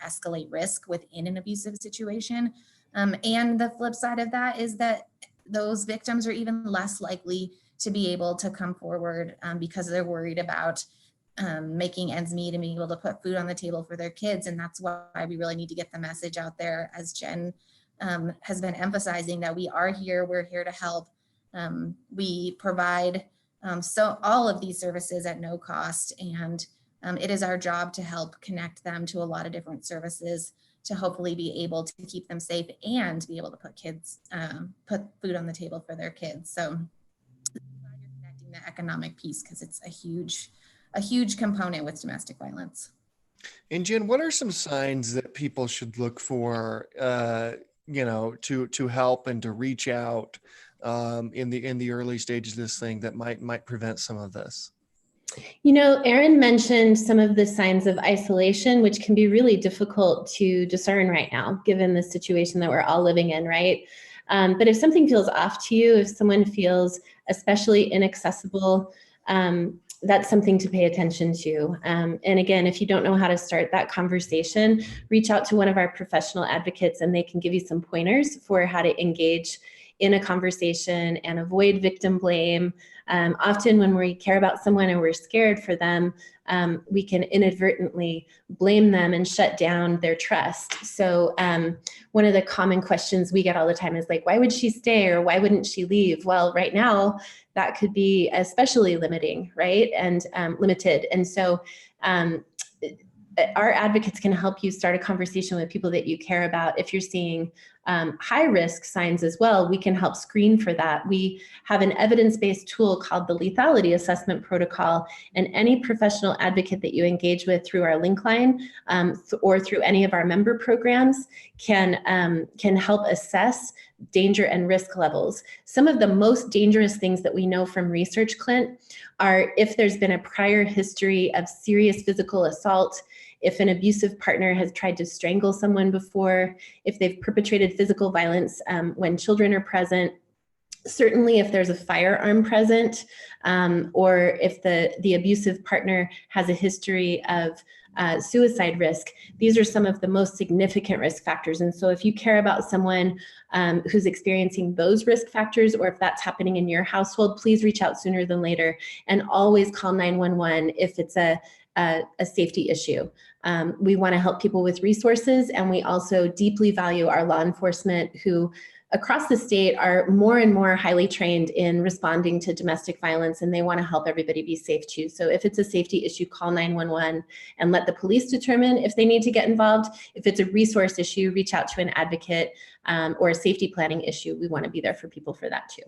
escalate risk within an abusive situation. And the flip side of that is that those victims are even less likely to be able to come forward because they're worried about making ends meet and being able to put food on the table for their kids. And that's why we really need to get the message out there, as Jen has been emphasizing, that we are here, we're here to help. We provide so all of these services at no cost, and it is our job to help connect them to a lot of different services to hopefully be able to keep them safe and be able to put food on the table for their kids. So I'm glad you're connecting the economic piece, because it's a huge component with domestic violence. And Jen, what are some signs that people should look for, to help and to reach out in the early stages of this thing that might prevent some of this? Erin mentioned some of the signs of isolation, which can be really difficult to discern right now, given the situation that we're all living in, right? But if something feels off to you, if someone feels especially inaccessible, that's something to pay attention to. And again, if you don't know how to start that conversation, reach out to one of our professional advocates and they can give you some pointers for how to engage in a conversation and avoid victim blame. Often when we care about someone and we're scared for them, we can inadvertently blame them and shut down their trust. So one of the common questions we get all the time is like, why would she stay or why wouldn't she leave? Well, right now, that could be especially limiting, right? And limited. And so our advocates can help you start a conversation with people that you care about. If you're seeing high risk signs as well, we can help screen for that. We have an evidence-based tool called the Lethality Assessment Protocol, and any professional advocate that you engage with through our link line or through any of our member programs can help assess danger and risk levels. Some of the most dangerous things that we know from research, Clint, are if there's been a prior history of serious physical assault, if an abusive partner has tried to strangle someone before, if they've perpetrated physical violence when children are present, certainly if there's a firearm present, or if the abusive partner has a history of suicide risk. These are some of the most significant risk factors. And so if you care about someone who's experiencing those risk factors, or if that's happening in your household, please reach out sooner than later, and always call 911 if it's a safety issue. We want to help people with resources, and we also deeply value our law enforcement who across the state are more and more highly trained in responding to domestic violence, and they want to help everybody be safe too. So if it's a safety issue, call 911 and let the police determine if they need to get involved. If it's a resource issue, reach out to an advocate, or a safety planning issue. We want to be there for people for that too.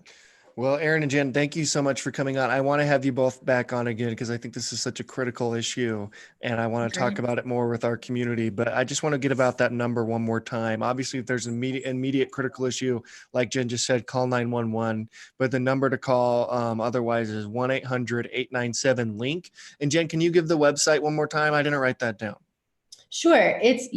Well, Erin and Jen, thank you so much for coming on. I want to have you both back on again because I think this is such a critical issue and I want to talk about it more with our community. But I just want to get about that number one more time. Obviously, if there's an immediate critical issue, like Jen just said, call 911. But the number to call otherwise is 1-800-897-LINK. And Jen, can you give the website one more time? I didn't write that down. Sure. It's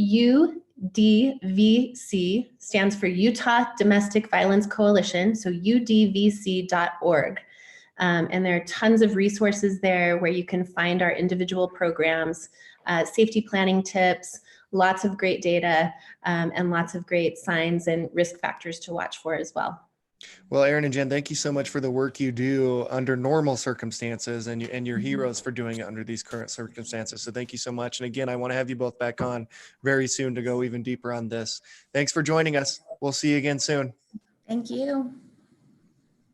UDVC, stands for Utah Domestic Violence Coalition, so udvc.org. And there are tons of resources there where you can find our individual programs, safety planning tips, lots of great data, and lots of great signs and risk factors to watch for as well. Well, Erin and Jen, thank you so much for the work you do under normal circumstances, and you're heroes for doing it under these current circumstances. So thank you so much. And again, I want to have you both back on very soon to go even deeper on this. Thanks for joining us. We'll see you again soon. Thank you.